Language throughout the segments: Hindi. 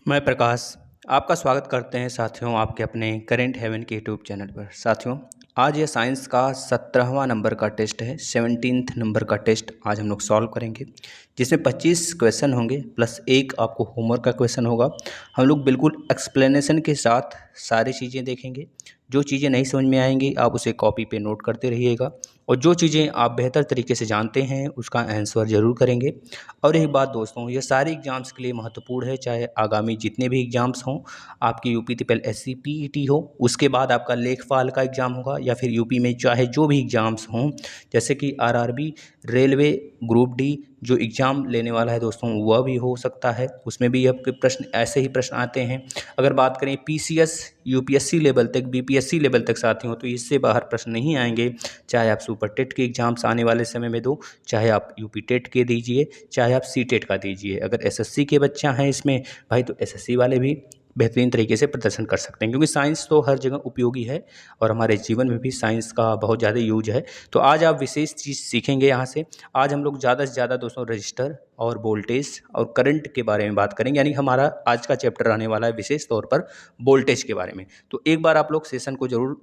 मैं प्रकाश आपका स्वागत करते हैं साथियों आपके अपने करेंट हेवन के यूट्यूब चैनल पर। साथियों, आज ये साइंस का 17वां नंबर का टेस्ट है, 17th नंबर का टेस्ट आज हम लोग सॉल्व करेंगे, जिसमें 25 क्वेश्चन होंगे प्लस एक आपको होमवर्क का क्वेश्चन होगा। हम लोग बिल्कुल एक्सप्लेनेशन के साथ सारी चीज़ें देखेंगे। जो चीज़ें नहीं समझ में आएंगी आप उसे कॉपी पे नोट करते रहिएगा, और जो चीज़ें आप बेहतर तरीके से जानते हैं उसका आंसर ज़रूर करेंगे। और एक बात दोस्तों, ये सारे एग्ज़ाम्स के लिए महत्वपूर्ण है, चाहे आगामी जितने भी एग्ज़ाम्स हों। आपकी यूपी से पहले एससी पीईटी हो, उसके बाद आपका लेखपाल का एग्ज़ाम होगा, या फिर यूपी में चाहे जो भी एग्ज़ाम्स हों, जैसे कि आरआरबी, रेलवे, ग्रुप डी जो एग्ज़ाम लेने वाला है दोस्तों वह भी हो सकता है, उसमें भी आपके प्रश्न ऐसे ही प्रश्न आते हैं। अगर बात करें पीसीएस, यूपीएससी लेवल तक, बीपीएससी लेवल तक साथियों, तो इससे बाहर प्रश्न नहीं आएंगे। चाहे आप सुपर टेट के एग्ज़ाम्स आने वाले समय में दो, चाहे आप यूपी टेट के दीजिए, चाहे आप सी टेट का दीजिए। अगर एसएससी के बच्चा हैं इसमें भाई, तो एसएससी वाले भी बेहतरीन तरीके से प्रदर्शन कर सकते हैं, क्योंकि साइंस तो हर जगह उपयोगी है और हमारे जीवन में भी साइंस का बहुत ज़्यादा यूज है। तो आज आप विशेष चीज़ सीखेंगे यहाँ से। आज हम लोग ज़्यादा से ज़्यादा दोस्तों रजिस्टर और वोल्टेज और करंट के बारे में बात करेंगे, यानी हमारा आज का चैप्टर रहने वाला है विशेष तौर पर वोल्टेज के बारे में। तो एक बार आप लोग सेशन को ज़रूर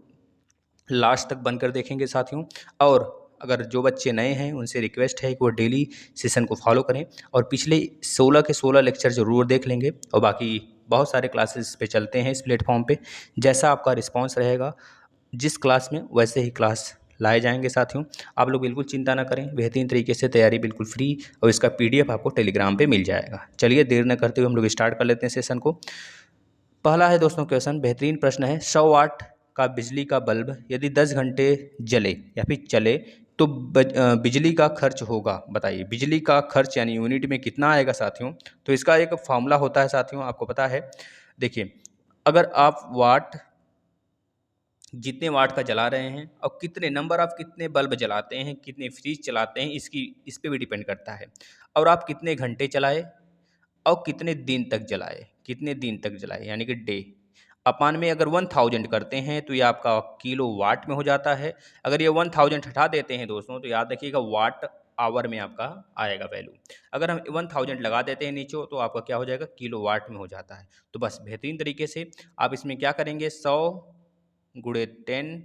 लास्ट तक बनकर देखेंगे साथियों। और अगर जो बच्चे नए हैं उनसे रिक्वेस्ट है कि वो डेली सेशन को फॉलो करें, और पिछले 16 के 16 लेक्चर ज़रूर देख लेंगे, और बाकी बहुत सारे क्लासेस पे चलते हैं इस प्लेटफॉर्म पे। जैसा आपका रिस्पांस रहेगा जिस क्लास में, वैसे ही क्लास लाए जाएंगे साथियों। आप लोग बिल्कुल चिंता ना करें, बेहतरीन तरीके से तैयारी बिल्कुल फ्री, और इसका पीडीएफ आपको टेलीग्राम पे मिल जाएगा। चलिए देर न करते हुए हम लोग स्टार्ट कर लेते हैं सेशन को। पहला है दोस्तों क्वेश्चन, बेहतरीन प्रश्न है। 100 वाट का बिजली का बल्ब यदि 10 घंटे जले या फिर चले तो बिजली का खर्च होगा, बताइए बिजली का खर्च यानी यूनिट में कितना आएगा साथियों। तो इसका एक फॉर्मूला होता है साथियों, आपको पता है। देखिए, अगर आप वाट, जितने वाट का जला रहे हैं और कितने नंबर ऑफ कितने बल्ब जलाते हैं, कितने फ्रिज चलाते हैं, इस पे भी डिपेंड करता है। और आप कितने घंटे चलाए और कितने दिन तक जलाए, कितने दिन तक जलाए यानी कि डे अपान में अगर 1000 करते हैं तो ये आपका किलो वाट में हो जाता है। अगर ये 1000 हटा देते हैं दोस्तों तो याद रखिएगा वाट आवर में आपका आएगा वैल्यू। अगर हम 1000 लगा देते हैं नीचे तो आपका क्या हो जाएगा, किलो वाट में हो जाता है। तो बस बेहतरीन तरीके से आप इसमें क्या करेंगे, 100 गुणे 10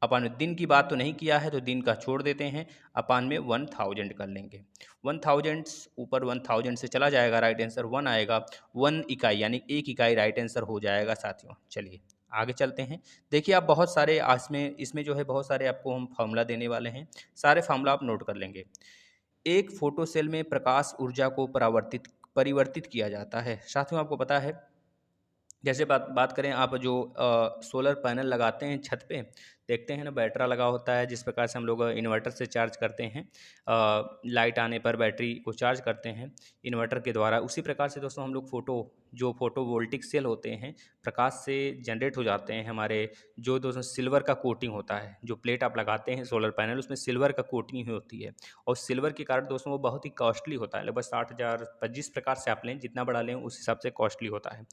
अपान में, दिन की बात तो नहीं किया है तो दिन का छोड़ देते हैं, अपान में 1000 कर लेंगे। 1000 ऊपर 1000 से चला जाएगा, राइट आंसर 1 आएगा। 1 इकाई यानी 1 इकाई राइट आंसर हो जाएगा साथियों। चलिए आगे चलते हैं। देखिए आप बहुत सारे इसमें इसमें जो है बहुत सारे आपको हम फार्मूला देने वाले हैं, सारे फार्मूला आप नोट कर लेंगे। एक फोटो सेल में प्रकाश ऊर्जा को परिवर्तित किया जाता है साथियों, आपको पता है। जैसे बात बात करें, आप जो सोलर पैनल लगाते हैं छत पे, देखते हैं ना बैटरा लगा होता है, जिस प्रकार से हम लोग इन्वर्टर से चार्ज करते हैं, लाइट आने पर बैटरी को चार्ज करते हैं इन्वर्टर के द्वारा। उसी प्रकार से दोस्तों हम लोग जो फोटो वोल्टिक सेल होते हैं, प्रकाश से जनरेट हो जाते हैं हमारे। जो दोस्तों सिल्वर का कोटिंग होता है, जो प्लेट आप लगाते हैं सोलर पैनल, उसमें सिल्वर का कोटिंग ही होती है, और सिल्वर के कारण दोस्तों वो बहुत ही कॉस्टली होता है, लगभग 60,000 पर, जिस प्रकार से आप लें, जितना बड़ा लें उस हिसाब से कॉस्टली होता है।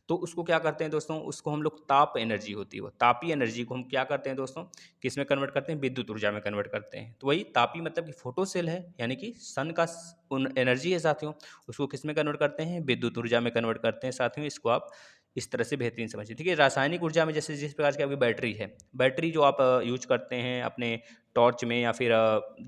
तो उसको क्या करते हैं दोस्तों, उसको हम लोग ताप एनर्जी होती है, वो तापी एनर्जी को हम क्या करते हैं दोस्तों, किस में कन्वर्ट करते हैं, विद्युत ऊर्जा में कन्वर्ट करते हैं। तो वही तापी मतलब कि फोटो सेल है, यानी कि सन का एनर्जी है साथियों, उसको किस में कन्वर्ट करते हैं, विद्युत ऊर्जा में कन्वर्ट करते हैं साथियों। इसको आप इस तरह से बेहतरीन समझिए। ठीक है, रासायनिक ऊर्जा में जैसे जिस प्रकार की आपकी बैटरी है, बैटरी जो आप यूज करते हैं अपने टॉर्च में, या फिर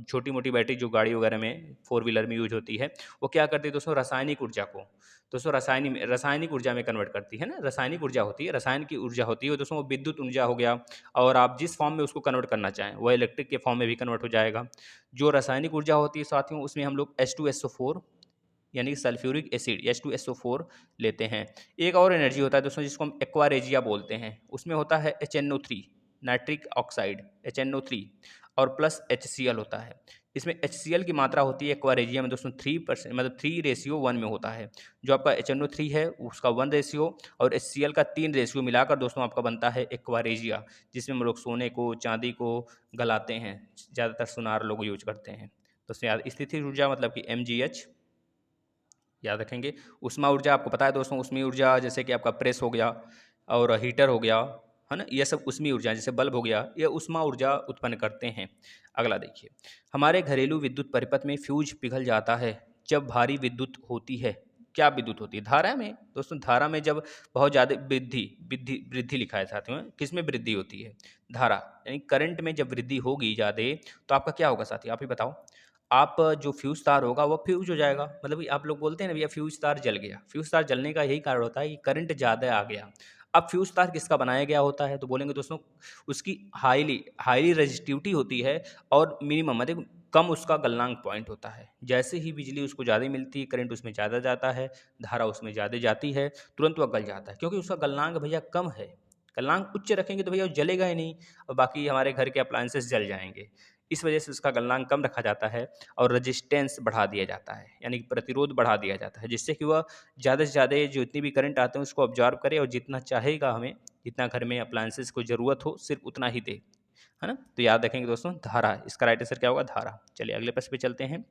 छोटी मोटी बैटरी जो गाड़ी वगैरह में, फोर व्हीलर में यूज होती है, वो क्या करती है दोस्तों, रासायनिक ऊर्जा को दोस्तों रासायनिक ऊर्जा में कन्वर्ट करती है ना। रासायनिक ऊर्जा होती है, रसायन की ऊर्जा होती है दोस्तों, वो विद्युत ऊर्जा हो गया। और आप जिस फॉर्म में उसको कन्वर्ट करना चाहें वो इलेक्ट्रिक के फॉर्म में भी कन्वर्ट हो जाएगा। जो रासायनिक ऊर्जा होती है साथियों, उसमें हम लोग H2SO4 यानी कि सल्फ्यूरिक एसिड H2SO4 लेते हैं। एक और एनर्जी होता है दोस्तों जिसको हम एक्वारेजिया बोलते हैं, उसमें होता है HNO3 नाइट्रिक ऑक्साइड HNO3 और प्लस HCl होता है। इसमें HCl की मात्रा होती है एक्वारेजिया में दोस्तों 3%, मतलब 3:1 में होता है। जो आपका HNO3 है उसका 1 रेशियो और HCl का 3 रेशियो मिलाकर दोस्तों आपका बनता है एक्वारेजिया, जिसमें हम लोग सोने को, चांदी को गलाते हैं, ज़्यादातर सुनार लोग यूज करते हैं। तो स्थितिज ऊर्जा मतलब कि MgH याद रखेंगे। ऊष्मा ऊर्जा आपको पता है दोस्तों, ऊष्मीय ऊर्जा जैसे कि आपका प्रेस हो गया और हीटर हो गया, है ना, ये सब ऊष्मीय ऊर्जा, जैसे बल्ब हो गया, ये ऊष्मा ऊर्जा उत्पन्न करते हैं। अगला देखिए, हमारे घरेलू विद्युत परिपथ में फ्यूज पिघल जाता है जब भारी विद्युत होती है, क्या विद्युत होती है? धारा में। दोस्तों धारा में जब बहुत ज़्यादा वृद्धि वृद्धि वृद्धि लिखा है साथियों, किस में वृद्धि होती है? धारा, यानी करंट में जब वृद्धि होगी ज़्यादा, तो आपका क्या होगा साथियों, आप ही बताओ? आप जो फ्यूज़ तार होगा वो फ्यूज़ हो जाएगा। मतलब कि आप लोग बोलते हैं ना भैया फ्यूज़ तार जल गया। फ्यूज़ तार जलने का यही कारण होता है कि करंट ज़्यादा आ गया। अब फ्यूज़ तार किसका बनाया गया होता है? तो बोलेंगे दोस्तों उसकी हाईली हाईली रेजिस्टिविटी होती है और मिनिमम मतलब कम उसका गलनांक पॉइंट होता है। जैसे ही बिजली उसको ज़्यादा मिलती है, करंट उसमें ज़्यादा जाता है, धारा उसमें ज़्यादा जाती है, तुरंत वह गल जाता है क्योंकि उसका गलनांक भैया कम है। गलनांक उच्च रखेंगे तो भैया वो जलेगा ही नहीं और बाकी हमारे घर के अप्लायंसेस जल जाएँगे। इस वजह से उसका गलनांक कम रखा जाता है और रेजिस्टेंस बढ़ा दिया जाता है, यानी कि प्रतिरोध बढ़ा दिया जाता है, जिससे कि वह ज़्यादा से ज़्यादा जितनी भी करंट आते हैं उसको ऑब्ज़र्व करे और जितना चाहेगा हमें, जितना घर में अप्लायंसेस को ज़रूरत हो, सिर्फ़ उतना ही दे। है ना? तो याद रखेंगे दोस्तों धारा, इसका राइट आंसर क्या होगा? धारा। चलिए अगले प्रश्न पे चलते हैं।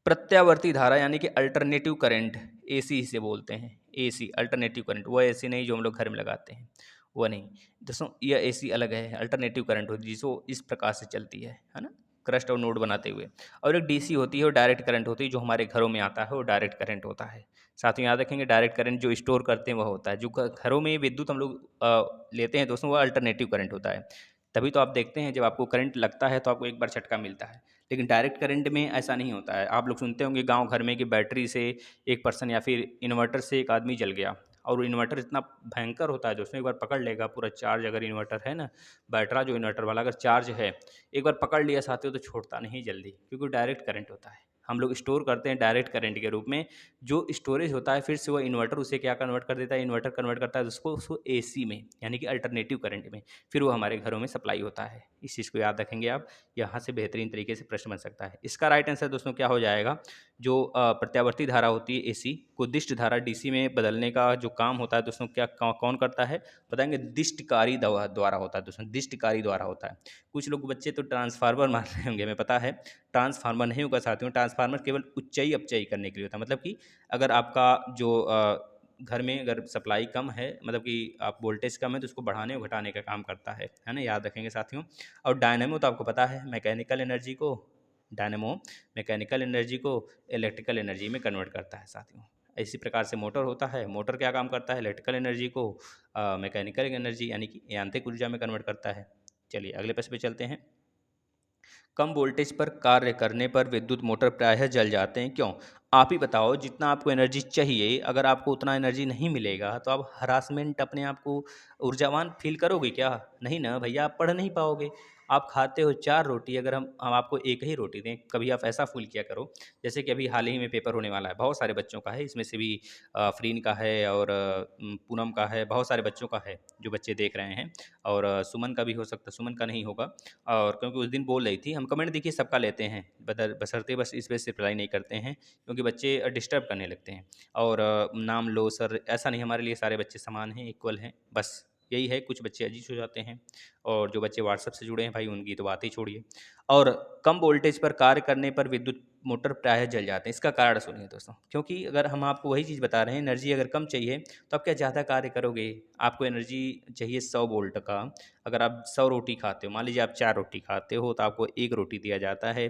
प्रत्यावर्ती धारा यानी कि अल्टरनेटिव करंट, एसी इसे बोलते हैं। एसी अल्टरनेटिव करंट, वो एसी नहीं जो हम लोग घर में लगाते हैं, वो नहीं। दोस्तों यह एसी अलग है, अल्टरनेटिव करंट होती है जिसको इस प्रकार से चलती है ना? क्रस्ट और नोड बनाते हुए। और एक डीसी होती है, वो डायरेक्ट करंट होती है जो हमारे घरों में आता है, वो डायरेक्ट करंट होता है। साथ ही याद रखेंगे डायरेक्ट करंट जो स्टोर करते हैं वह होता है। जो घरों में विद्युत हम लोग लेते हैं दोस्तों, वो अल्टरनेटिव करंट होता है। तभी तो आप देखते हैं जब आपको करंट लगता है तो आपको एक बार झटका मिलता है। लेकिन डायरेक्ट करंट में ऐसा नहीं होता है। आप लोग सुनते होंगे गाँव घर में कि बैटरी से एक पर्सन या फिर इन्वर्टर से एक आदमी जल गया और वो इन्वर्टर इतना भयंकर होता है दोस्तों, एक बार पकड़ लेगा पूरा चार्ज, अगर इन्वर्टर है ना, बैटरा जो इन्वर्टर वाला अगर चार्ज है, एक बार पकड़ लिया साथियों तो छोड़ता नहीं जल्दी, क्योंकि डायरेक्ट करंट होता है। हम लोग स्टोर करते हैं डायरेक्ट करंट के रूप में। जो स्टोरेज होता है फिर से वो इन्वर्टर उसे क्या कन्वर्ट कर देता है, इन्वर्टर कन्वर्ट करता है उसको एसी में, यानी कि अल्टरनेटिव करंट में, फिर वो हमारे घरों में सप्लाई होता है। इस चीज़ को याद रखेंगे आप, यहाँ से बेहतरीन तरीके से प्रश्न बन सकता है। इसका राइट आंसर दोस्तों क्या हो जाएगा? जो प्रत्यावर्ती धारा होती है एसी को दिष्ट धारा डीसी में बदलने का जो काम होता है दोस्तों, क्या कौन करता है बताएंगे? दिष्टकारी द्वारा होता है दोस्तों, दिष्टकारी द्वारा होता है। कुछ लोग बच्चे तो ट्रांसफार्मर मार रहे होंगे, हमें पता है ट्रांसफार्मर नहीं होगा साथियों। ट्रांसफार्मर केवल उच्चाई अपचाई करने के लिए होता है, मतलब कि अगर आपका जो घर में अगर सप्लाई कम है, मतलब कि आप वोल्टेज कम है तो उसको बढ़ाने और घटाने का काम करता है ना? याद रखेंगे साथियों। और डायनेमो तो आपको पता है मैकेनिकल एनर्जी को, डायनेमो मैकेनिकल एनर्जी को इलेक्ट्रिकल एनर्जी में कन्वर्ट करता है साथियों। इसी प्रकार से मोटर होता है, मोटर क्या काम करता है? इलेक्ट्रिकल एनर्जी को मैकेनिकल एनर्जी यानी कि यांत्रिक ऊर्जा में कन्वर्ट करता है। चलिए अगले प्रश्न पे चलते हैं। कम वोल्टेज पर कार्य करने पर विद्युत मोटर प्रायः जल जाते हैं, क्यों? आप ही बताओ, जितना आपको एनर्जी चाहिए अगर आपको उतना एनर्जी नहीं मिलेगा तो आप हरासमेंट अपने आप को ऊर्जावान फील करोगे क्या? नहीं ना भैया, आप पढ़ नहीं पाओगे। आप खाते हो 4 रोटी, अगर हम आपको एक ही रोटी दें, कभी आप ऐसा फील किया करो जैसे कि अभी हाल ही में पेपर होने वाला है, बहुत सारे बच्चों का है, इसमें से भी अफरीन का है और पूनम का है, बहुत सारे बच्चों का है जो बच्चे देख रहे हैं। और सुमन का भी हो सकता है, सुमन का नहीं होगा। और क्योंकि उस दिन बोल रही थी, हम कमेंट देखिए सबका लेते हैं, बशर्ते बस इस वजह से रिप्लाई नहीं करते हैं क्योंकि बच्चे डिस्टर्ब करने लगते हैं। और नाम लो सर, ऐसा नहीं, हमारे लिए सारे बच्चे समान हैं, इक्वल हैं, बस यही है। कुछ बच्चे अजीज हो जाते हैं और जो बच्चे व्हाट्सएप से जुड़े हैं भाई उनकी तो बात ही छोड़िए। और कम वोल्टेज पर कार्य करने पर विद्युत मोटर प्रायः जल जाते हैं, इसका कारण सुनिए दोस्तों। क्योंकि अगर हम आपको वही चीज़ बता रहे हैं, एनर्जी अगर कम चाहिए तो आप क्या ज़्यादा कार्य करोगे? आपको एनर्जी चाहिए 100 वोल्ट का, अगर आप 100 रोटी खाते हो, मान लीजिए आप 4 रोटी खाते हो तो आपको 1 रोटी दिया जाता है,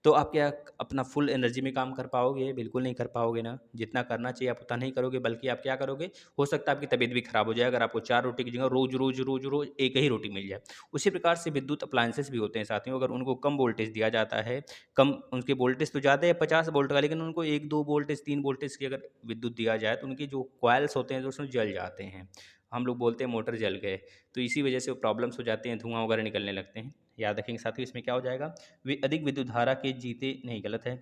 तो आप क्या अपना फुल एनर्जी में काम कर पाओगे? बिल्कुल नहीं कर पाओगे ना। जितना करना चाहिए आप उतना नहीं करोगे, बल्कि आप क्या करोगे? हो सकता है आपकी तबीयत भी खराब हो जाए अगर आपको 4 रोटी की जगह रोज़ रोज़ रोज़ रोज़ एक ही रोटी मिल जाए। उसी प्रकार से विद्युत अप्लायंसेस भी होते हैं साथियों, अगर उनको कम वोल्टेज दिया जाता है, कम उनके वोल्टेज तो ज़्यादा है 50 वोल्ट का, लेकिन उनको 1-2 वोल्टेज 3 वोल्टेज की अगर विद्युत दिया जाए तो उनके जो कॉइल्स होते हैं तो उसमें जल जाते हैं। हम लोग बोलते हैं मोटर जल गए, तो इसी वजह से वो प्रॉब्लम्स हो जाते हैं, धुआँ वगैरह निकलने लगते हैं। याद रखेंगे साथियों, इसमें क्या हो जाएगा? वे अधिक विद्युत धारा के जीते नहीं, गलत है,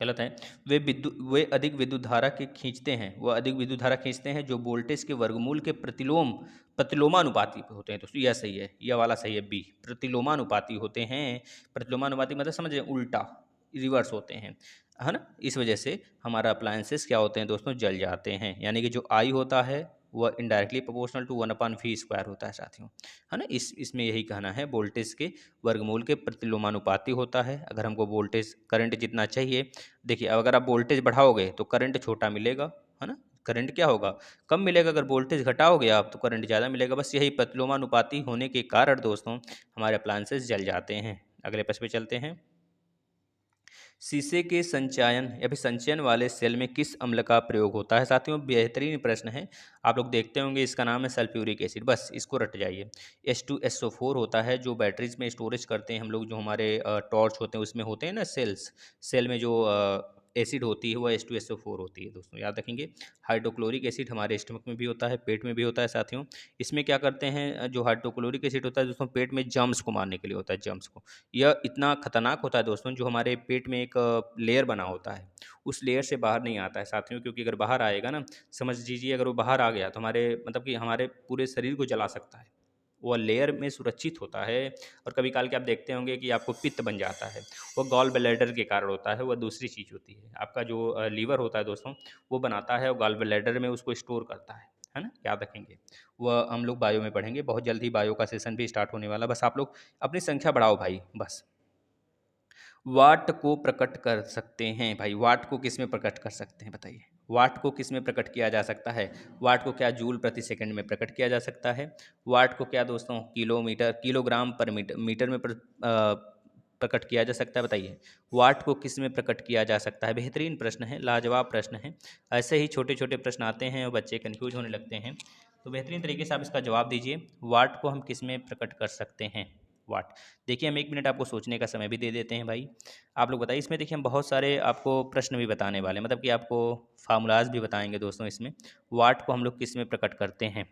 गलत है। वे अधिक विद्युत धारा के खींचते हैं, वह अधिक विद्युत धारा खींचते हैं जो वोल्टेज के वर्गमूल के प्रतिलोमानुपाती होते हैं। दोस्तों यह सही है, यह वाला सही है, बी प्रतिलोमानुपाती होते हैं। प्रतिलोमानुपाती मतलब समझ रहे हैं, उल्टा, रिवर्स होते हैं, है ना? इस वजह से हमारा अप्लायंसेस क्या होते हैं दोस्तों? जल जाते हैं। यानी कि जो आई होता है वह इनडायरेक्टली प्रोपोर्शनल टू 1/v² होता है साथियों, है ना? इसमें यही कहना है, वोल्टेज के वर्गमूल के प्रतिलोमानुपाती होता है। अगर हमको वोल्टेज करंट जितना चाहिए, देखिए अब अगर आप वोल्टेज बढ़ाओगे तो करंट छोटा मिलेगा, है ना? करंट क्या होगा? कम मिलेगा। अगर वोल्टेज घटाओगे आप तो करंट ज़्यादा मिलेगा। बस यही प्रतिलोमानुपाती होने के कारण दोस्तों हमारे अप्लायंसेस जल जाते हैं। अगले प्रश्न पे चलते हैं। शीशे के संचयन या फिर संचयन वाले सेल में किस अम्ल का प्रयोग होता है? साथियों बेहतरीन प्रश्न है। आप लोग देखते होंगे, इसका नाम है सल्फ्यूरिक एसिड। बस इसको रट जाइए। H2SO4 होता है जो बैटरीज में स्टोरेज करते हैं हम लोग, जो हमारे टॉर्च होते हैं उसमें होते हैं ना सेल्स, सेल में जो एसिड होती है वो H2SO4 होती है दोस्तों, याद रखेंगे। हाइड्रोक्लोरिक एसिड हमारे स्टमक में भी होता है, पेट में भी होता है साथियों। इसमें क्या करते हैं, जो हाइड्रोक्लोरिक एसिड होता है दोस्तों पेट में जर्म्स को मारने के लिए होता है, जर्म्स को। यह इतना खतरनाक होता है दोस्तों, जो हमारे पेट में एक लेयर बना होता है, उस लेयर से बाहर नहीं आता है साथियों, क्योंकि अगर बाहर आएगा ना, समझ लीजिए अगर वो बाहर आ गया तो हमारे मतलब कि हमारे पूरे शरीर को जला सकता है। वह लेयर में सुरक्षित होता है। और कभी काल के आप देखते होंगे कि आपको पित्त बन जाता है, वो गॉल ब्लैडर के कारण होता है, वह दूसरी चीज़ होती है। आपका जो लीवर होता है दोस्तों, वो बनाता है और गॉल ब्लैडर में उसको स्टोर करता है ना, याद रखेंगे। वह हम लोग बायो में पढ़ेंगे, बहुत जल्द ही बायो का सेशन भी स्टार्ट होने वाला। बस आप लोग अपनी संख्या बढ़ाओ भाई, बस। वाट को प्रकट कर सकते हैं भाई, वाट को किस में प्रकट कर सकते हैं बताइए? वाट को किस में प्रकट किया जा सकता है? वाट को क्या जूल प्रति सेकंड में प्रकट किया जा सकता है? वाट को क्या दोस्तों किलोमीटर, किलोग्राम पर मीटर, मीटर में प्रकट किया जा सकता है बताइए? वाट को किस में प्रकट किया जा सकता है? बेहतरीन प्रश्न है, लाजवाब प्रश्न है। ऐसे ही छोटे छोटे प्रश्न आते हैं और बच्चे कन्फ्यूज होने लगते हैं, तो बेहतरीन तरीके से आप इसका जवाब दीजिए। वाट को हम किस में प्रकट कर सकते हैं? वाट। देखिए हम 1 मिनट आपको सोचने का समय भी दे देते हैं भाई। आप लोग बताइए, इसमें देखिए हम बहुत सारे आपको प्रश्न भी बताने वाले हैं, मतलब कि आपको फार्मूलाज भी बताएंगे दोस्तों इसमें। वाट को हम लोग किस में प्रकट करते हैं?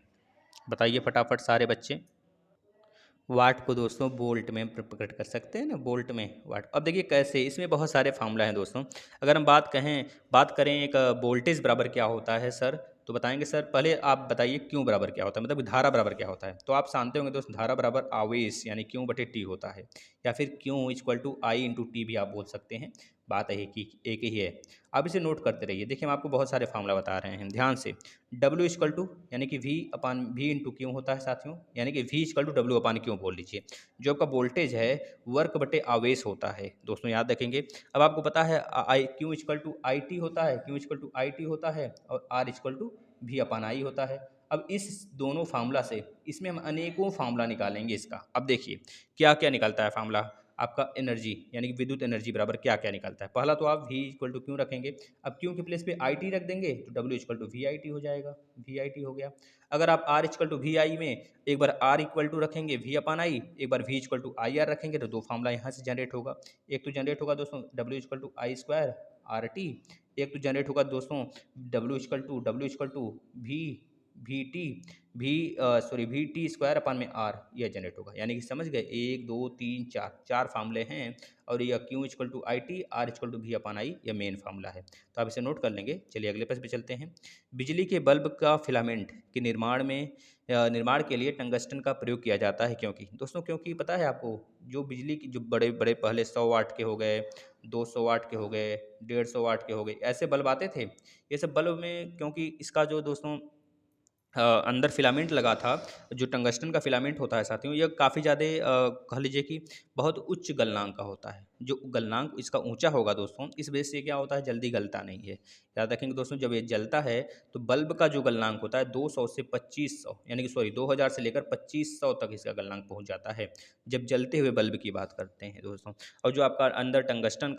बताइए फटाफट सारे बच्चे। वाट को दोस्तों बोल्ट में प्रकट कर सकते हैं ना, बोल्ट में वाट। अब देखिए कैसे, इसमें बहुत सारे फार्मूला हैं दोस्तों। अगर हम बात करें एक वोल्टेज बराबर क्या होता है सर, तो बताएंगे सर पहले आप बताइए क्यों बराबर क्या होता है, मतलब धारा बराबर क्या होता है। तो आप जानते होंगे दोस्त, धारा बराबर आवेश यानी क्यों बटे टी होता है, या फिर Q equal to I into T भी आप बोल सकते हैं। बात एक ही है। आप इसे नोट करते रहिए। देखिए हम आपको बहुत सारे फार्मूला बता रहे हैं ध्यान से। डब्ल्यू इक्वल टू यानी कि वी अपान वी इंटू क्यों होता है साथियों, यानी कि वी इक्वल टू डब्ल्यू अपान क्यों बोल लीजिए। जो आपका वोल्टेज है वर्क बटे आवेश होता है दोस्तों, याद रखेंगे। अब आपको पता है I Q equal to I T होता है, Q equal to I T होता है, और R equal to V upon I होता है। अब इस दोनों फार्मूला से, इसमें हम अनेकों फार्मूला निकालेंगे इसका। अब देखिए क्या क्या निकलता है फार्मूला आपका। एनर्जी यानी कि विद्युत एनर्जी बराबर क्या क्या निकलता है। पहला तो आप v इक्वल टू क्यों रखेंगे, अब क्यों के प्लेस पे आई टी रख देंगे तो w equal to V I T हो जाएगा, वी आई टी हो गया। अगर आप r equal to V I में एक बार r इक्वल टू रखेंगे v अपान आई, एक बार v equal to I R रखेंगे, तो दो फार्मूला यहाँ से जनरेट होगा। एक तो जनरेट होगा दोस्तों w equal to I square R T, एक तो जनरेट होगा दोस्तों w equal to V T V T square upon में आर, यह जनरेट होगा। यानी कि समझ गए, 1 2 3 4 चार फार्मूले हैं, और यह Q equal to I T, R equal to V upon I, यह मेन फार्मूला है। तो आप इसे नोट कर लेंगे। चलिए अगले प्रश्न पे चलते हैं। बिजली के बल्ब का फिलामेंट के निर्माण के लिए टंगस्टन का प्रयोग किया जाता है, क्योंकि दोस्तों क्योंकि पता है आपको, जो बिजली की जो बड़े बड़े पहले 100 वाट के हो गए, 200 वाट के हो गए, 150 वाट के हो गए, ऐसे बल्ब आते थे। ये सब बल्ब में क्योंकि इसका जो दोस्तों अंदर फिलामेंट लगा था, जो टंगस्टन का फिलामेंट होता है साथियों, यह काफ़ी ज़्यादा कह लीजिए कि बहुत उच्च गलनांक का होता है। जो गलनांक इसका ऊंचा होगा दोस्तों, इस वजह से क्या होता है, जल्दी गलता नहीं है। याद रखेंगे दोस्तों, जब ये जलता है तो बल्ब का जो गलनांक होता है 200 से 2500, यानी कि 2000 से लेकर 2500 तक इसका गलनांक पहुंच जाता है, जब जलते हुए बल्ब की बात करते हैं दोस्तों। और जो आपका अंदर टंगस्टन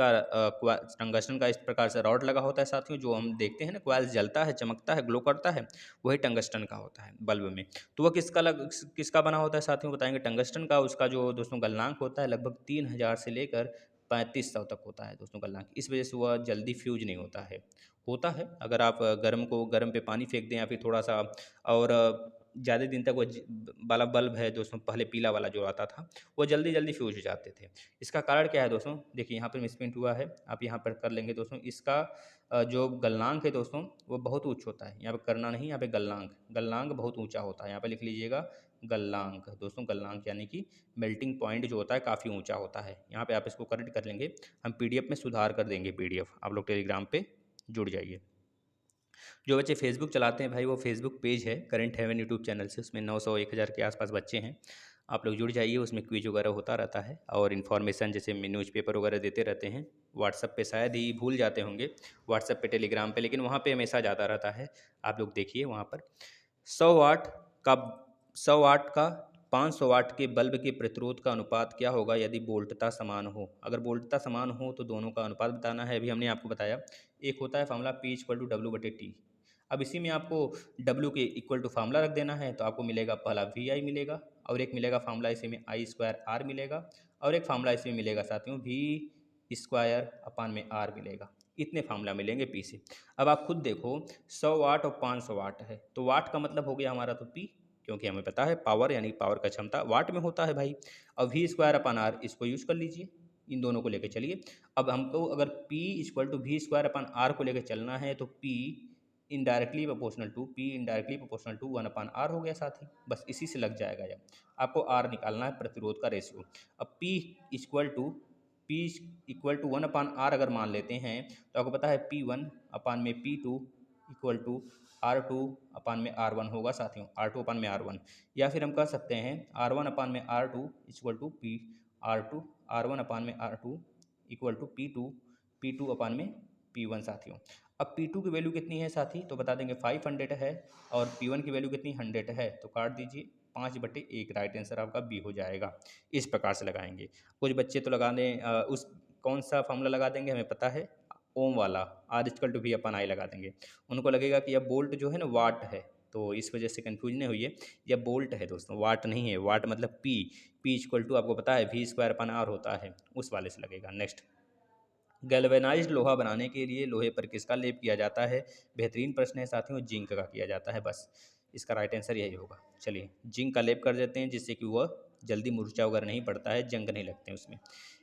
का इस प्रकार से रॉड लगा होता है साथियों, जो हम देखते हैं ना, क्वाइल जलता है, चमकता है, ग्लो करता है, वही टंगस्टन का होता है बल्ब में। तो वह किसका बना होता है साथियों, बताएंगे टंगस्टन का। उसका जो दोस्तों गलनांक होता है लगभग 3000 से लेकर 3500 तक होता है दोस्तों गलनांक। इस वजह से वह जल्दी फ्यूज नहीं होता है। अगर आप गर्म पे पानी फेंक दें, या फिर थोड़ा सा और ज़्यादा दिन तक वो वाला बल्ब है दोस्तों, पहले पीला वाला जो आता था, वो जल्दी जल्दी फ्यूज हो जाते थे। इसका कारण क्या है दोस्तों, देखिए यहाँ पर मिसप्रिंट हुआ है, आप यहाँ पर कर लेंगे दोस्तों। इसका जो गलनांक है दोस्तों, वो बहुत ऊंच होता है। यहाँ पे करना नहीं, यहाँ पे गलनांक बहुत ऊंचा होता है। यहाँ पे लिख लीजिएगा गलनांक दोस्तों, गलनांक यानी कि मेल्टिंग पॉइंट जो होता है काफ़ी ऊंचा होता है। यहाँ पे आप इसको करेक्ट कर लेंगे, हम पीडीएफ में सुधार कर देंगे। पीडीएफ आप लोग टेलीग्राम पे जुड़ जाइए। जो बच्चे फेसबुक चलाते हैं भाई, वो फेसबुक पेज है करेंट हेवन यूट्यूब चैनल से, उसमें 900 1000 के आसपास बच्चे हैं। आप लोग जुड़ जाइए, उसमें क्विज वगैरह होता रहता है, और इन्फॉर्मेशन जैसे न्यूज़पेपर वगैरह देते रहते हैं। व्हाट्सअप पे शायद ही भूल जाते होंगे, व्हाट्सअप पे टेलीग्राम पे, लेकिन वहाँ पे हमेशा जाता रहता है। आप लोग देखिए वहाँ पर 100 वाट का 100 वाट का 500 वाट के बल्ब के प्रतिरोध का अनुपात क्या होगा यदि वोल्टता समान हो। अगर वोल्टता समान हो तो दोनों का अनुपात बताना है। अभी हमने आपको बताया एक होता है formula P equal to W/T। अब इसी में आपको W के इक्वल टू फार्मूला रख देना है, तो आपको मिलेगा पहला VI मिलेगा और एक मिलेगा फार्मूला इसी में I²R मिलेगा और एक फार्मूला इसमें मिलेगा साथियों V²/R मिलेगा। इतने फार्मूला मिलेंगे P से। अब आप खुद देखो 100 वाट और 500 वाट है, तो वाट का मतलब हो गया हमारा तो P, क्योंकि हमें पता है पावर यानी पावर का क्षमता वाट में होता है भाई। अब V²/R इसको यूज कर लीजिए, इन दोनों को लेकर चलिए। अब हमको अगर P इक्वल टू V²/R को लेकर चलना है तो P indirectly proportional to 1/R हो गया साथी। बस इसी से लग जाएगा। जब आपको R निकालना है प्रतिरोध का रेशियो। अब P इक्वल टू 1/R अगर मान लेते हैं तो आपको पता है P1/P2 इक्वल टू R2/R1 होगा साथियों, R2/R1। या फिर हम कह सकते हैं R1/R2 equal to R1/R2 equal to P2/P1 साथियों। अब P2 की वैल्यू कितनी है साथी, तो बता देंगे 500 है और P1 की वैल्यू कितनी 100 है, तो काट दीजिए 5/1। राइट आंसर आपका बी हो जाएगा। इस प्रकार से लगाएंगे। कुछ बच्चे तो लगा दें उस कौन सा फॉर्मूला लगा देंगे, हमें पता है ओम वाला R इक्वल टू V/I लगा देंगे। उनको लगेगा कि यह बोल्ट जो है ना वाट है, तो इस वजह से कन्फ्यूज नहीं हुई है, यह बोल्ट है दोस्तों, वाट नहीं है। वाट मतलब P इक्वल टू आपको पता है V²/R होता है, उस वाले से लगेगा। नेक्स्ट, गैल्वेनाइज्ड लोहा बनाने के लिए लोहे पर किसका लेप किया जाता है। बेहतरीन प्रश्न है साथियों, जिंक का किया जाता है। बस इसका राइट आंसर यही होगा। चलिए जिंक का लेप कर देते हैं, जिससे कि वह जल्दी मुरझा वगैरह नहीं पड़ता है, जंग नहीं लगते हैं उसमें।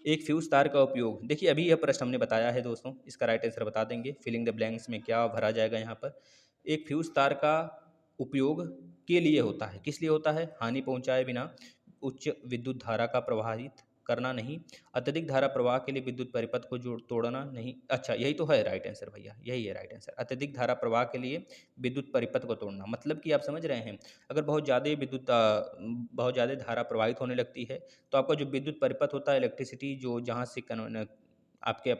एक फ्यूज तार का उपयोग, देखिए अभी यह प्रश्न हमने बताया है दोस्तों, इसका राइट आंसर बता देंगे। फिलिंग द ब्लैंक्स में क्या भरा जाएगा यहाँ पर। एक फ्यूज तार का उपयोग के लिए होता है, किस लिए होता है, हानि पहुँचाए बिना उच्च विद्युत धारा का प्रवाहित करना नहीं, अत्यधिक धारा प्रवाह के लिए विद्युत परिपथ को तोड़ना नहीं। अच्छा यही तो है राइट आंसर भैया, यही है राइट आंसर। अत्यधिक धारा प्रवाह के लिए विद्युत परिपथ को तोड़ना, मतलब कि आप समझ रहे हैं, अगर बहुत ज़्यादा धारा प्रवाहित होने लगती है तो आपका जो विद्युत परिपथ होता है, इलेक्ट्रिसिटी जो जहाँ से आपके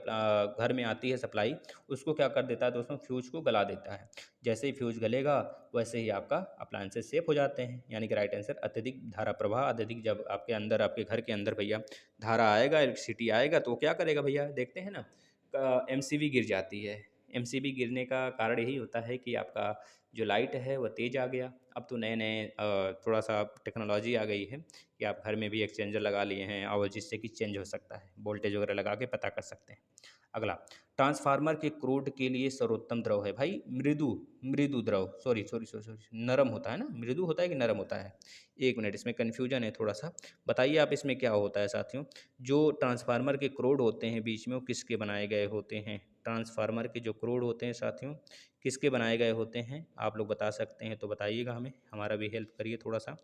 घर में आती है सप्लाई, उसको क्या कर देता है दोस्तों, फ्यूज को गला देता है। जैसे ही फ्यूज गलेगा वैसे ही आपका अप्लायंसेस सेफ हो जाते हैं। यानी कि राइट आंसर अत्यधिक धारा प्रवाह। अत्यधिक जब आपके अंदर, आपके घर के अंदर भैया धारा आएगा, इलेक्ट्रिसिटी आएगा, तो क्या करेगा भैया, देखते हैं ना MCB गिर जाती है। MCB गिरने का कारण यही होता है कि आपका जो लाइट है वह तेज़ आ गया। अब तो नए नए थोड़ा सा टेक्नोलॉजी आ गई है कि आप घर में भी एक्सचेंजर लगा लिए हैं और जिससे कि चेंज हो सकता है, वोल्टेज वगैरह लगा के पता कर सकते हैं। अगला, ट्रांसफार्मर के क्रोड के लिए सर्वोत्तम द्रव है भाई मृदु द्रव, सॉरी नरम होता है ना, मृदु होता है कि नरम होता है। एक मिनट, इसमें कन्फ्यूजन है थोड़ा सा, बताइए आप इसमें क्या होता है साथियों। जो ट्रांसफार्मर के क्रोड होते हैं बीच में, वो किसके बनाए गए होते हैं। ट्रांसफार्मर के जो क्रोड होते हैं साथियों, किसके बनाए गए होते हैं, आप लोग बता सकते हैं तो बताइएगा, हमें हमारा भी हेल्प करिए थोड़ा सा।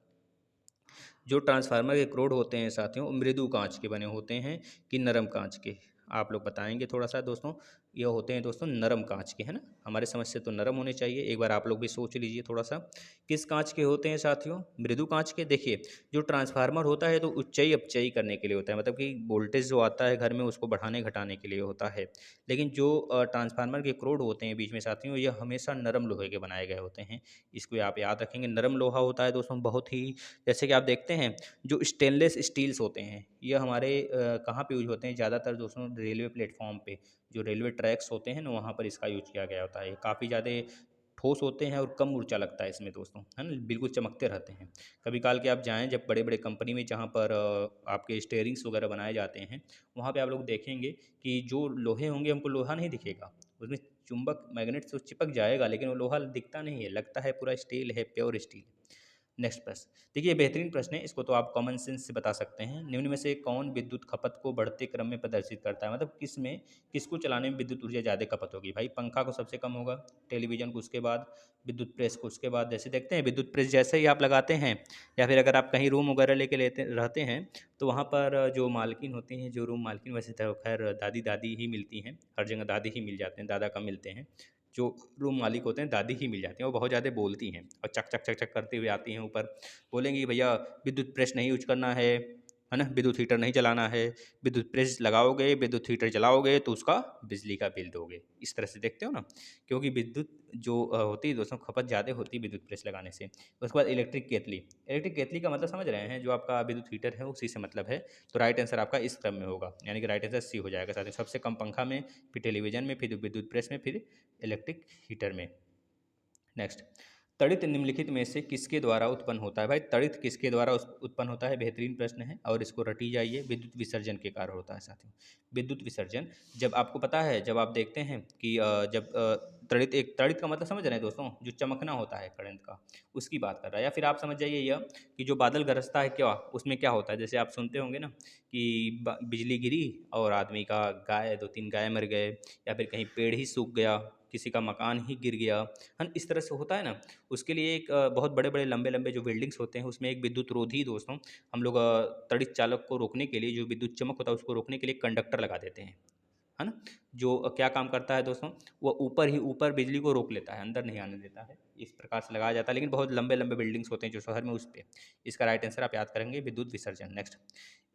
जो ट्रांसफार्मर के क्रोड होते हैं साथियों, मृदु कांच के बने होते हैं कि नरम कांच के, आप लोग बताएंगे थोड़ा सा दोस्तों। ये होते हैं दोस्तों नरम कांच के, है ना, हमारे समझ से तो नरम होने चाहिए। एक बार आप लोग भी सोच लीजिए थोड़ा सा, किस कांच के होते हैं साथियों, मृदु कांच के। देखिए जो ट्रांसफार्मर होता है तो उच्चाई अपचयी करने के लिए होता है, मतलब कि वोल्टेज जो आता है घर में उसको बढ़ाने घटाने के लिए होता है। लेकिन जो ट्रांसफार्मर के क्रोड होते हैं बीच में साथियों, ये हमेशा नरम लोहे के बनाए गए होते हैं। इसको आप याद रखेंगे। नरम लोहा होता है दोस्तों बहुत ही, जैसे कि आप देखते हैं जो स्टेनलेस स्टील्स होते हैं, ये हमारे कहाँ पे यूज होते हैं ज़्यादातर दोस्तों, रेलवे प्लेटफॉर्म पे, जो रेलवे ट्रैक्स होते हैं ना, वहाँ पर इसका यूज किया गया होता है। काफ़ी ज़्यादा ठोस होते हैं और कम ऊर्जा लगता है इसमें दोस्तों, है ना, बिल्कुल चमकते रहते हैं। कभी काल के आप जाएँ जब बड़े बड़े कंपनी में, जहाँ पर आपके स्टेयरिंग्स वगैरह बनाए जाते हैं, वहाँ पे आप लोग देखेंगे कि जो लोहे होंगे, हमको लोहा नहीं दिखेगा उसमें, चुंबक मैग्नेट से चिपक जाएगा, लेकिन वो लोहा दिखता नहीं है, लगता है पूरा स्टील है, प्योर स्टील। नेक्स्ट प्रश्न, देखिए बेहतरीन प्रश्न है, इसको तो आप कॉमन सेंस से बता सकते हैं। निम्न में से कौन विद्युत खपत को बढ़ते क्रम में प्रदर्शित करता है, मतलब किसको चलाने में विद्युत ऊर्जा ज़्यादा खपत होगी। भाई पंखा को सबसे कम होगा, टेलीविज़न को उसके बाद, विद्युत प्रेस को उसके बाद। जैसे देखते हैं विद्युत प्रेस जैसे ही आप लगाते हैं, या फिर अगर आप कहीं रूम वगैरह लेके रहते हैं, तो वहाँ पर जो मालकिन होती हैं, जो रूम मालकिन, वैसे तो खैर दादी ही मिलती हैं, हर जगह दादी ही मिल जाते हैं, दादा कम मिलते हैं। जो रूम मालिक होते हैं दादी ही मिल जाती हैं, वो बहुत ज़्यादा बोलती हैं और चक चक चक चक करते हुए आती हैं ऊपर, बोलेंगी भैया विद्युत प्रेस नहीं यूज करना है, है ना। विद्युत हीटर नहीं चलाना है, विद्युत प्रेस लगाओगे, विद्युत हीटर चलाओगे तो उसका बिजली का बिल दोगे। इस तरह से देखते हो ना, क्योंकि विद्युत जो होती है दोस्तों, खपत ज़्यादा होती है विद्युत प्रेस लगाने से। उसके बाद इलेक्ट्रिक केतली। इलेक्ट्रिक केतली का मतलब समझ रहे हैं, जो आपका विद्युत हीटर है उसी से मतलब है। तो राइट आंसर आपका इस क्रम में होगा, यानी कि राइट आंसर सी हो जाएगा। साथ ही सबसे कम पंखा में, फिर टेलीविजन में, फिर विद्युत प्रेस में, फिर इलेक्ट्रिक हीटर में। नेक्स्ट, तड़ित निम्नलिखित में से किसके द्वारा उत्पन्न होता है? भाई तड़ित किसके द्वारा उत्पन्न होता है? बेहतरीन प्रश्न है और इसको रटी जाइए। विद्युत विसर्जन के कारण होता है साथियों। विद्युत विसर्जन, जब आपको पता है, जब आप देखते हैं कि जब तड़ित, एक तड़ित का मतलब समझ रहे हैं दोस्तों, जो चमकना होता है करंट का, उसकी बात कर रहा है। या फिर आप समझ जाइए यह कि जो बादल गरजता है, क्या उसमें क्या होता है? जैसे आप सुनते होंगे ना कि बिजली गिरी और आदमी का गाय, 2-3 गाय मर गए, या फिर कहीं पेड़ ही सूख गया, किसी का मकान ही गिर गया, है ना। इस तरह से होता है ना। उसके लिए एक बहुत बड़े बड़े लंबे लंबे जो बिल्डिंग्स होते हैं, उसमें एक विद्युत रोधी दोस्तों, हम लोग तड़ित चालक को रोकने के लिए, जो विद्युत चमक होता है उसको रोकने के लिए कंडक्टर लगा देते हैं, है ना। जो क्या काम करता है दोस्तों, वो ऊपर ही ऊपर बिजली को रोक लेता है, अंदर नहीं आने देता है। इस प्रकार से लगाया जाता है, लेकिन बहुत लंबे लंबे बिल्डिंग्स होते हैं जो शहर में, उस पर। इसका राइट आंसर आप याद करेंगे, विद्युत विसर्जन। नेक्स्ट,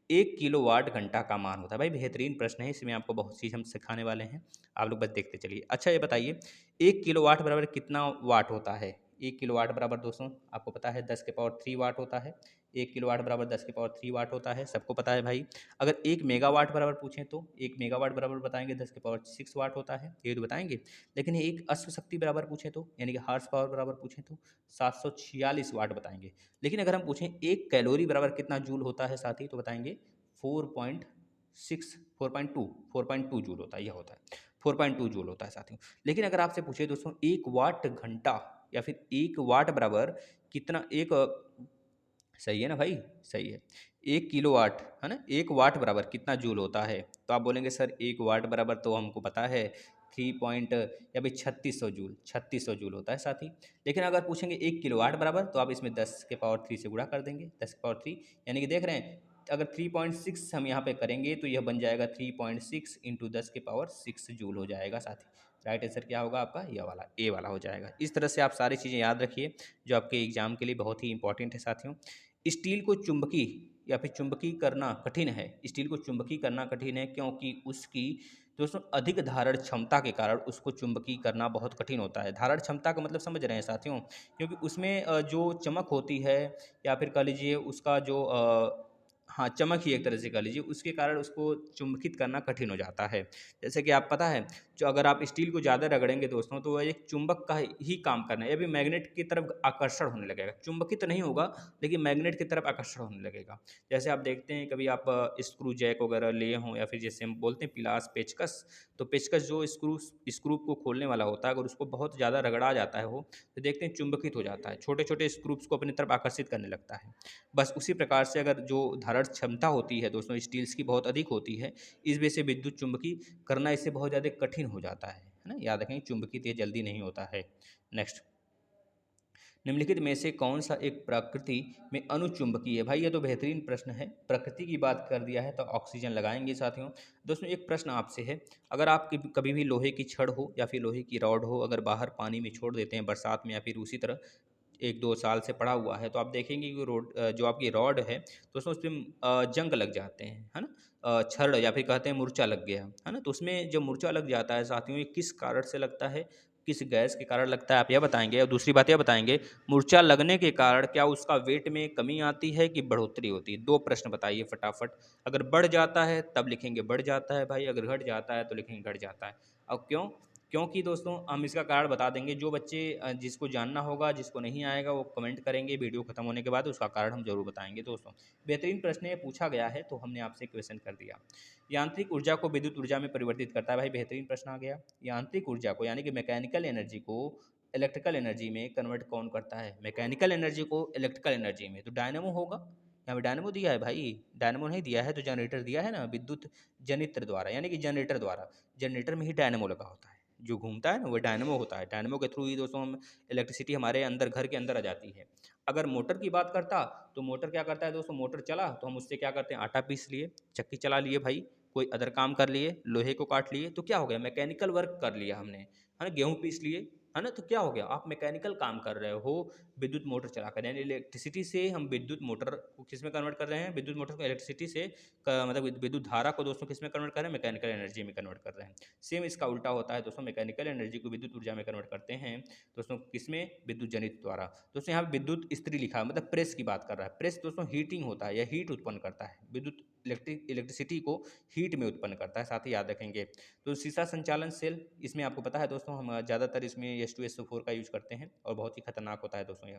1 किलोवाट घंटा का मान होता है। भाई बेहतरीन प्रश्न है, इसमें आपको बहुत चीज़ हम सिखाने वाले हैं, आप लोग बस देखते चलिए। अच्छा ये बताइए, 1 किलोवाट बराबर कितना वाट होता है? 1 किलोवाट बराबर दोस्तों आपको पता है 10 की पावर 3 वाट होता है। 1 किलोवाट बराबर 10 की पावर 3 वाट होता है, सबको पता है भाई। अगर 1 मेगावाट बराबर पूछें तो 1 मेगावाट बराबर बताएंगे 10 की पावर 6 वाट होता है, ये तो बताएंगे। लेकिन एक अश्व शक्ति बराबर पूछें तो, यानी कि हार्स पावर बराबर पूछें तो 746 वाट बताएंगे। लेकिन अगर हम पूछें 1 कैलोरी बराबर कितना जूल होता है साथी, तो बताएंगे 4.6 4.2 जूल होता है, यह होता है 4.2 जूल होता है साथियों। लेकिन अगर आपसे पूछे दोस्तों 1 वाट घंटा, या फिर 1 वाट बराबर कितना, सही है ना भाई, सही है। 1 किलोवाट है ना, 1 वाट बराबर कितना जूल होता है? तो आप बोलेंगे सर 1 वाट बराबर तो हमको पता है 3 पॉइंट, या भाई 3600 जूल, 3600 जूल होता है साथी। लेकिन अगर पूछेंगे 1 किलोवाट बराबर, तो आप इसमें 10 की पावर 3 से गुणा कर देंगे, 10 की पावर 3, यानी कि देख रहे हैं, अगर 3.6 हम यहाँ पे करेंगे तो यह बन जाएगा 3.6 इंटू 10 की पावर 6 जूल हो जाएगा साथी। राइट आंसर क्या होगा आपका? यह वाला, ए वाला हो जाएगा। इस तरह से आप सारी चीज़ें याद रखिए, जो आपके एग्जाम के लिए बहुत ही इंपॉर्टेंट है साथियों। स्टील को चुंबकी या फिर चुंबकी करना कठिन है। स्टील को चुंबकी करना कठिन है क्योंकि उसकी दोस्तों अधिक धारण क्षमता के कारण उसको चुंबकी करना बहुत कठिन होता है। धारण क्षमता का मतलब समझ रहे हैं साथियों, क्योंकि उसमें जो चमक होती है, या फिर कह लीजिए उसका जो हाँ चमक ही एक तरह से कह लीजिए, उसके कारण उसको चुंबकित करना कठिन हो जाता है। जैसे कि आप पता है, जो अगर आप स्टील को ज़्यादा रगड़ेंगे दोस्तों, तो वह एक चुंबक का ही काम करना है, या भी मैग्नेट की तरफ आकर्षण होने लगेगा। चुंबकित नहीं होगा, लेकिन मैग्नेट की तरफ आकर्षण होने लगेगा। जैसे आप देखते हैं कभी आप स्क्रू जैक वगैरह लिए हों, या फिर जैसे हम बोलते हैं पिलास, पेचकस, तो पेचकस जो स्क्रू को खोलने वाला होता है, अगर उसको बहुत ज़्यादा रगड़ा जाता है वो, तो देखते हैं चुंबकित हो जाता है, छोटे छोटे स्क्रूप्स को अपनी तरफ आकर्षित करने लगता है। बस उसी प्रकार से अगर जो धारण क्षमता होती है दोस्तों स्टील्स की बहुत अधिक होती है, इस वजह से विद्युत चुंबकी करना इससे बहुत ज़्यादा कठिन हो जाता है ना। याद रखें, चुंबकित ये जल्दी नहीं होता है। नेक्स्ट, निम्नलिखित में से कौन सा एक प्रकृति में अनुचुंबकीय है? भाई ये तो बेहतरीन प्रश्न है, प्रकृति की बात कर दिया है तो ऑक्सीजन लगाएंगे साथियों। दोस्तों एक प्रश्न आपसे है, अगर आप कभी भी लोहे की छड़ हो या फिर लोहे की रॉड हो, अगर बाहर पानी में छोड़ देते हैं बरसात में, या फिर उसी तरह 1-2 साल से पड़ा हुआ है, तो आप देखेंगे कि जो आपकी रॉड है दोस्तों, उसमें जंग लग जाते हैं, है ना। छड़, या फिर कहते हैं मूर्छा लग गया, है ना। तो उसमें जब मूर्छा लग जाता है साथियों, ये किस कारण से लगता है, किस गैस के कारण लगता है, आप यह बताएंगे। और दूसरी बात यह बताएंगे, मूर्छा लगने के कारण क्या उसका वेट में कमी आती है कि बढ़ोतरी होती है? 2 प्रश्न बताइए फटाफट। अगर बढ़ जाता है तब लिखेंगे बढ़ जाता है भाई, अगर घट जाता है तो लिखेंगे घट जाता है। अब क्यों? क्योंकि दोस्तों हम इसका कारण बता देंगे। जो बच्चे जिसको जानना होगा, जिसको नहीं आएगा, वो कमेंट करेंगे वीडियो खत्म होने के बाद, उसका कारण हम जरूर बताएंगे दोस्तों। बेहतरीन प्रश्न ये पूछा गया है तो हमने आपसे क्वेश्चन कर दिया। यांत्रिक ऊर्जा को विद्युत ऊर्जा में परिवर्तित करता है। भाई बेहतरीन प्रश्न आ गया। यांत्रिक ऊर्जा को यानी कि मैकेनिकल एनर्जी को इलेक्ट्रिकल एनर्जी में कन्वर्ट कौन करता है? मैकेनिकल एनर्जी को इलेक्ट्रिकल एनर्जी में, तो डायनेमो होगा। यहाँ पे डायनेमो दिया है भाई, डायनेमो नहीं दिया है तो जनरेटर दिया है ना, विद्युत जनित्र द्वारा, यानी कि जनरेटर द्वारा। जनरेटर में ही डायनेमो लगा होता है, जो घूमता है ना वो डायनेमो होता है। डायनेमो के थ्रू ही दोस्तों हम इलेक्ट्रिसिटी हमारे अंदर, घर के अंदर आ जाती है। अगर मोटर की बात करता, तो मोटर क्या करता है दोस्तों, मोटर चला तो हम उससे क्या करते हैं, आटा पीस लिए, चक्की चला लिए भाई, कोई अदर काम कर लिए, लोहे को काट लिए, तो क्या हो गया, मैकेनिकल वर्क कर लिया हमने, है ना। गेहूँ पीस लिए, है ना। तो क्या हो गया, आप मैकेनिकल काम कर रहे हो विद्युत मोटर चलाकर, यानी इलेक्ट्रिसिटी से हम विद्युत मोटर को किस में कन्वर्ट कर रहे हैं, विद्युत मोटर को इलेक्ट्रिसिटी से मतलब विद्युत धारा को दोस्तों किस में कन्वर्ट कर रहे हैं, मैकेनिकल एनर्जी में कन्वर्ट कर रहे हैं। सेम इसका उल्टा होता है दोस्तों, मैकेनिकल एनर्जी को विद्युत ऊर्जा में कन्वर्ट करते हैं दोस्तों किसमें, विद्युत जनित द्वारा। दोस्तों यहाँ विद्युत इस्त्री लिखा है, मतलब प्रेस की बात कर रहा है। प्रेस दोस्तों हीटिंग होता है या हीट उत्पन्न करता है, विद्युत इलेक्ट्रिसिटी को हीट में उत्पन्न करता है, साथ ही याद रखेंगे। तो शीशा संचालन सेल, इसमें आपको पता है दोस्तों हम ज़्यादातर इसमें H2SO4 का यूज करते हैं और बहुत ही खतरनाक होता है दोस्तों।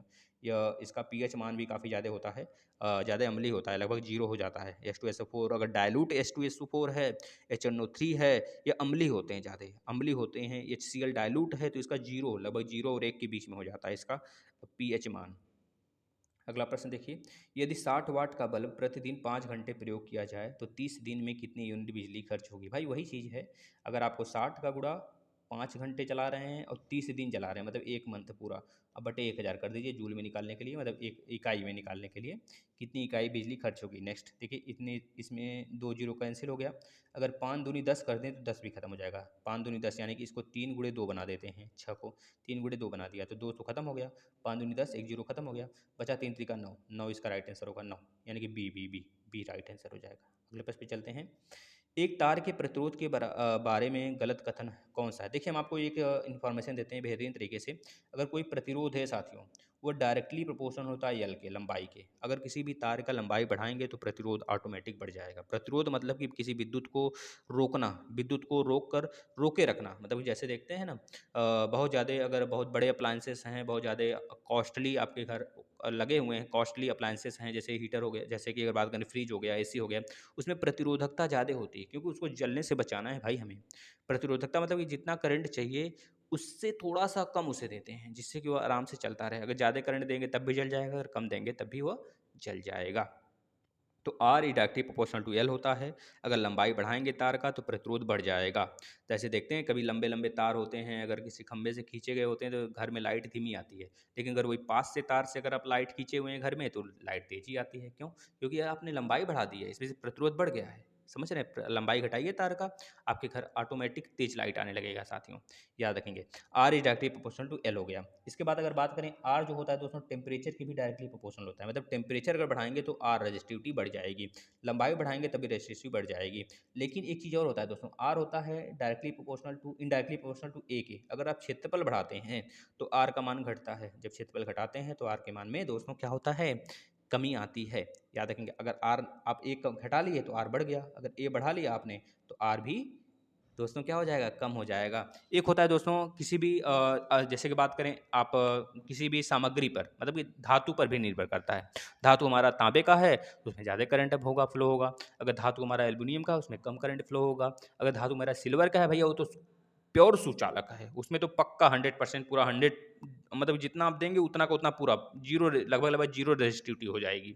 यह इसका pH मान भी काफ़ी ज़्यादा होता है, ज़्यादा अम्लीय होता है, लगभग 0 हो जाता है H2SO4। अगर डायलूट H2SO4 है, HNO3 है, ये अम्लीय होते हैं, ज़्यादा अम्लीय होते हैं। HCl डायलूट है तो इसका 0, लगभग 0 और 1 के बीच में हो जाता है इसका pH मान। अगला प्रश्न देखिए, यदि 60 वाट का बल्ब प्रतिदिन 5 घंटे प्रयोग किया जाए तो 30 दिन में कितनी यूनिट बिजली खर्च होगी। भाई वही चीज़ है, अगर आपको 60 का गुणा 5 घंटे चला रहे हैं और 30 दिन चला रहे हैं, मतलब 1 मंथ पूरा, अब बटे 1000 कर दीजिए जूल में निकालने के लिए, मतलब एक इकाई में निकालने के लिए कितनी इकाई बिजली खर्च होगी। नेक्स्ट देखिए, इतने इसमें 2 जीरो कैंसिल हो गया। अगर 5 दूनी 10 कर दें तो 10 भी खत्म हो जाएगा। 5 दूनी 10 यानी कि इसको 3 गुणे 2 बना देते हैं, 6 को 3 गुणे 2 बना दिया तो 2 तो खत्म हो गया। 5 दूनी 10, 1 जीरो खत्म हो गया, बचा 3 त्रिका 9, 9 इसका राइट आंसर होगा 9, यानी कि बी राइट आंसर हो जाएगा। अगले प्रश्न पे चलते हैं, एक तार के प्रतिरोध के बारे में गलत कथन कौन सा है। देखिए हम आपको एक इन्फॉर्मेशन देते हैं बेहतरीन तरीके से। अगर कोई प्रतिरोध है साथियों, वो डायरेक्टली प्रोपोर्शनल होता है यल के, लंबाई के। अगर किसी भी तार का लंबाई बढ़ाएंगे तो प्रतिरोध ऑटोमेटिक बढ़ जाएगा। प्रतिरोध मतलब कि किसी विद्युत को रोकना, विद्युत को रोक कर रोके रखना, मतलब जैसे देखते हैं ना, बहुत ज़्यादा अगर बहुत बड़े अप्लायंसेस हैं, बहुत ज़्यादा कॉस्टली आपके घर लगे हुए हैं, कॉस्टली अप्लायंसेस हैं, जैसे हीटर हो गया, जैसे कि अगर बात करें फ्रिज हो गया, एसी हो गया, उसमें प्रतिरोधकता ज़्यादा होती है क्योंकि उसको जलने से बचाना है भाई हमें। प्रतिरोधकता मतलब कि जितना करंट चाहिए उससे थोड़ा सा कम उसे देते हैं, जिससे कि वो आराम से चलता रहे। अगर ज़्यादा करंट देंगे तब भी जल जाएगा, अगर कम देंगे तब भी वो जल जाएगा। तो R directly proportional to L होता है। अगर लंबाई बढ़ाएंगे तार का तो प्रतिरोध बढ़ जाएगा। जैसे देखते हैं कभी लंबे लंबे तार होते हैं, अगर किसी खंभे से खींचे गए होते हैं तो घर में लाइट धीमी आती है, लेकिन अगर वही पास से तार से अगर आप लाइट खींचे हुए हैं घर में तो लाइट तेजी आती है। क्यों? क्योंकि आपने लंबाई बढ़ा दी है, इसमें से प्रतिरोध बढ़ गया है। समझ रहे हैं? लंबाई घटाइए तार का, आपके घर ऑटोमेटिक तेज लाइट आने लगेगा साथियों, याद रखेंगे। R is directly proportional to L हो गया। इसके बाद अगर बात करें, आर जो होता है दोस्तों टेम्परेचर की भी डायरेक्टली प्रोपोर्शनल होता है, मतलब टेम्परेचर अगर बढ़ाएंगे तो आर रजिस्टिविटी बढ़ जाएगी, लंबाई बढ़ाएंगे तभी रेजिस्टिविटी बढ़ जाएगी। लेकिन एक चीज़ और होता है दोस्तों, आर होता है directly proportional to indirectly proportional to A K. अगर आप क्षेत्रफल बढ़ाते हैं तो आर का मान घटता है, जब क्षेत्रफल घटाते हैं तो आर के मान में दोस्तों क्या होता है, कमी आती है। याद रखेंगे, अगर आर आप एक घटा लिए तो आर बढ़ गया, अगर ए बढ़ा लिया आपने तो आर भी दोस्तों क्या हो जाएगा, कम हो जाएगा। एक होता है दोस्तों किसी भी जैसे कि बात करें आप किसी भी सामग्री पर, मतलब कि धातु पर भी निर्भर करता है। धातु हमारा तांबे का है तो उसमें ज़्यादा करंट होगा, फ्लो होगा। अगर धातु हमारा एल्युमिनियम का है उसमें कम करंट फ्लो होगा। अगर धातु हमारा सिल्वर का है भैया, वो तो प्योर सुचालक है, उसमें तो पक्का 100% पूरा 100, मतलब जितना आप देंगे उतना का उतना पूरा जीरो, लगभग लगभग जीरो रेजिस्टिविटी हो जाएगी।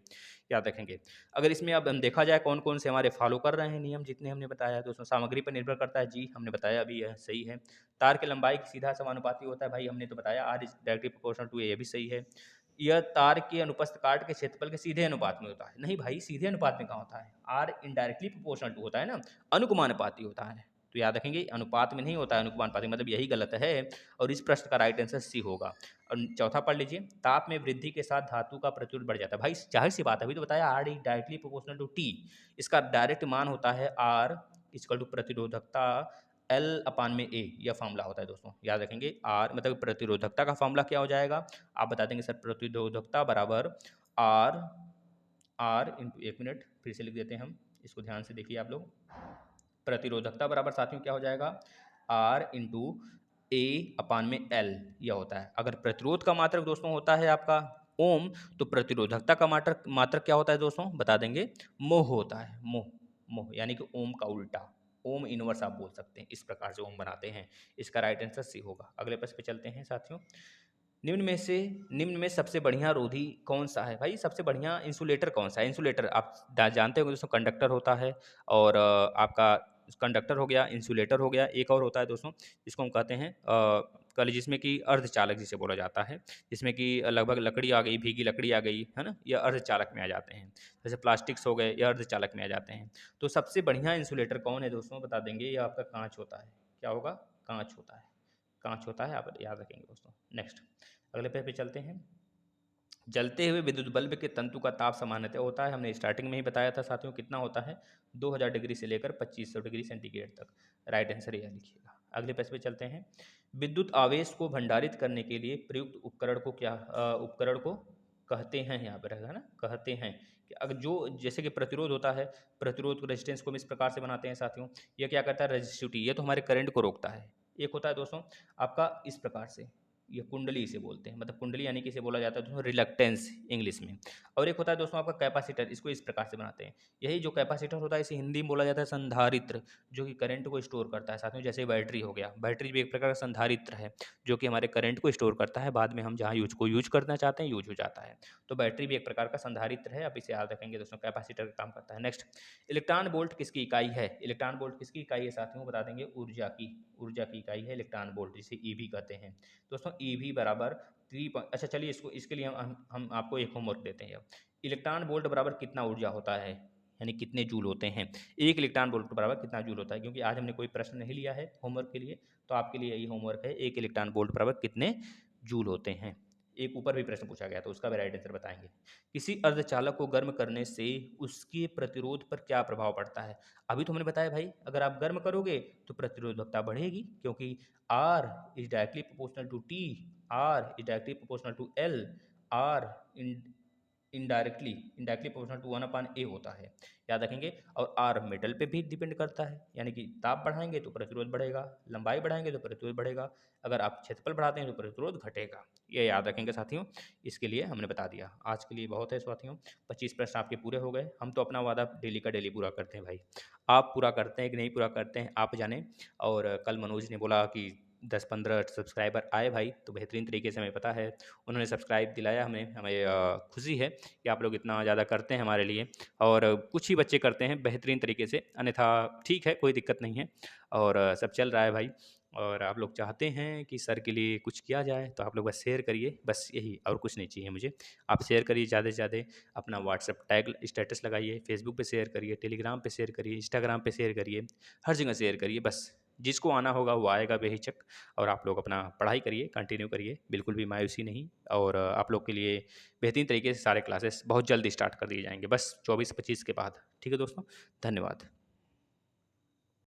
याद रखेंगे। अगर इसमें अब हम देखा जाए कौन कौन से हमारे फॉलो कर रहे हैं नियम, जितने हमने बताया तो उसमें सामग्री पर निर्भर करता है, जी हमने बताया अभी, यह सही है। तार की लंबाई सीधा समानुपाती होता है, भाई हमने तो बताया R is directly proportional to A, ये भी सही है। यह तार के अनुप्रस्थ काट के क्षेत्रफल के सीधे अनुपात में होता है, नहीं भाई सीधे अनुपात में कहाँ होता है, आर इनडायरेक्टली प्रोपोर्शनल टू होता है ना, अनुकमानुपाती होता है। तो याद रखेंगे अनुपात में नहीं होता है, अनुकमानुपाती, मतलब यही गलत है और इस प्रश्न का राइट आंसर सी होगा। और चौथा पढ़ लीजिए, ताप में वृद्धि के साथ धातु का प्रतिरोध बढ़ जाता है। भाई जाहिर सी बात है, अभी तो बताया R is directly proportional to T, इसका डायरेक्ट मान होता है आर इक्वल टू प्रतिरोधकता एल अपान में ए, यह फॉर्मूला होता है दोस्तों, याद रखेंगे। आर मतलब प्रतिरोधकता का फॉर्मूला क्या हो जाएगा, आप बता देंगे सर, प्रतिरोधकता बराबर आर, आर इंटू, एक मिनट फिर से लिख देते हैं हम, इसको ध्यान से देखिए आप लोग। प्रतिरोधकता बराबर साथियों क्या हो जाएगा, आर इंटू ए अपान में एल, यह होता है। अगर प्रतिरोध का मात्रक दोस्तों होता है आपका ओम, तो प्रतिरोधकता का मात्रक मात्रक क्या होता है दोस्तों, बता देंगे, मोह होता है, मोह। मोह यानी कि ओम का उल्टा, ओम इनवर्स आप बोल सकते हैं, इस प्रकार से ओम बनाते हैं। इसका राइट आंसर सी होगा। अगले प्रश्न पे चलते हैं साथियों, निम्न में सबसे बढ़िया रोधी कौन सा है। भाई सबसे बढ़िया इंसुलेटर कौन सा है। इंसुलेटर आप जानते हो दोस्तों, कंडक्टर होता है, और आपका कंडक्टर हो गया, इंसुलेटर हो गया, एक और होता है दोस्तों जिसको हम कहते हैं कल, जिसमें कि अर्धचालक जिसे बोला जाता है, जिसमें कि लगभग लकड़ी आ गई, भीगी लकड़ी आ गई है ना, यह अर्धचालक में आ जाते हैं। जैसे प्लास्टिक्स हो गए, यह अर्धचालक में आ जाते हैं। तो सबसे बढ़िया इंसुलेटर कौन है दोस्तों, बता देंगे, ये आपका कांच होता है। क्या होगा, कांच होता है। कांच होता है, आप याद रखेंगे दोस्तों। नेक्स्ट अगले पेज पे चलते हैं। जलते हुए विद्युत बल्ब के तंतु का ताप सामान्यतः होता है, हमने स्टार्टिंग में ही बताया था साथियों, कितना होता है 2000 डिग्री से लेकर 2500 डिग्री सेंटीग्रेड तक। राइट आंसर यह लिखिएगा। अगले पेज पे चलते हैं। विद्युत आवेश को भंडारित करने के लिए प्रयुक्त उपकरण को क्या उपकरण को कहते हैं, यहाँ पर रहेगा ना, कहते हैं कि अगर जो जैसे कि प्रतिरोध होता है, प्रतिरोध रेजिस्टेंस को हम इस प्रकार से बनाते हैं साथियों। ये क्या करता है, रेजिस्टिविटी, ये तो हमारे करंट को रोकता है। एक होता है दोस्तों आपका इस प्रकार से, ये कुंडली इसे बोलते हैं, मतलब कुंडली यानी कि इसे बोला जाता है दोस्तों रिलक्टेंस इंग्लिश में। और एक होता है दोस्तों आपका कैपेसिटर, इसको इस प्रकार से बनाते हैं। यही जो कैपेसिटर होता है इसे हिंदी में बोला जाता है संधारित्र, जो कि करंट को स्टोर करता है साथियों। जैसे बैटरी हो गया, बैटरी भी एक प्रकार का संधारित्र है जो कि हमारे करंट को स्टोर करता है, बाद में हम जहाँ यूज करना चाहते हैं यूज हो जाता है। तो बैटरी भी एक प्रकार का संधारित्र है, आप इसे याद रखेंगे दोस्तों, कैपेसिटर का काम करता है। नेक्स्ट, इलेक्ट्रॉन वोल्ट किसकी इकाई है? इलेक्ट्रॉन वोल्ट किसकी इकाई है साथियों, बता देंगे ऊर्जा की, ऊर्जा की इकाई है इलेक्ट्रॉन वोल्ट, जिसे ईवी कहते हैं दोस्तों। ईवी बराबर अच्छा चलिए इसको, इसके लिए हम आपको एक होमवर्क देते हैं। इलेक्ट्रॉन वोल्ट बराबर कितना ऊर्जा होता है, यानी कितने जूल होते हैं। एक इलेक्ट्रॉन वोल्ट बराबर कितना जूल होता है, क्योंकि आज हमने कोई प्रश्न नहीं लिया है होमवर्क के लिए, तो आपके लिए यही होमवर्क है, एक इलेक्ट्रॉन वोल्ट बराबर कितने जूल होते हैं। एक ऊपर भी प्रश्न पूछा गया तो उसका भी राइट आंसर बताएंगे। किसी अर्धचालक को गर्म करने से उसके प्रतिरोध पर क्या प्रभाव पड़ता है? अभी तो हमने बताया भाई, अगर आप गर्म करोगे तो प्रतिरोधकता बढ़ेगी, क्योंकि R is directly proportional to T, R is directly proportional to L, R indirectly indirectly proportional to 1/A होता है, याद रखेंगे। और आर मेटल पे भी डिपेंड करता है, यानी कि ताप बढ़ाएंगे तो प्रतिरोध बढ़ेगा, लंबाई बढ़ाएंगे तो प्रतिरोध बढ़ेगा, अगर आप क्षेत्रफल बढ़ाते हैं तो प्रतिरोध घटेगा। ये याद रखेंगे साथियों, इसके लिए हमने बता दिया। आज के लिए बहुत है साथियों, 25 प्रश्न आपके पूरे हो गए। हम तो अपना वादा डेली का डेली पूरा करते हैं भाई, आप पूरा करते हैं कि नहीं पूरा करते हैं आप जाने। और कल मनोज ने बोला कि 10-15 सब्सक्राइबर आए भाई, तो बेहतरीन तरीके से हमें पता है, उन्होंने सब्सक्राइब दिलाया हमें, हमें खुशी है कि आप लोग इतना ज़्यादा करते हैं हमारे लिए। और कुछ ही बच्चे करते हैं बेहतरीन तरीके से, अन्यथा ठीक है, कोई दिक्कत नहीं है। और सब चल रहा है भाई। और आप लोग चाहते हैं कि सर के लिए कुछ किया जाए तो आप लोग बस शेयर करिए, बस यही, और कुछ नहीं चाहिए मुझे। आप शेयर करिए ज़्यादा से ज़्यादा, अपना व्हाट्सएप टैग स्टेटस लगाइए, फेसबुक पे शेयर करिए, टेलीग्राम पे शेयर करिए, इंस्टाग्राम पे शेयर करिए, हर जगह शेयर करिए। बस जिसको आना होगा वो आएगा बेहिचक। और आप लोग अपना पढ़ाई करिए, कंटिन्यू करिए, बिल्कुल भी मायूसी नहीं। और आप लोग के लिए बेहतरीन तरीके से सारे क्लासेस बहुत जल्दी स्टार्ट कर दिए जाएंगे, बस 24-25 के बाद। ठीक है दोस्तों, धन्यवाद।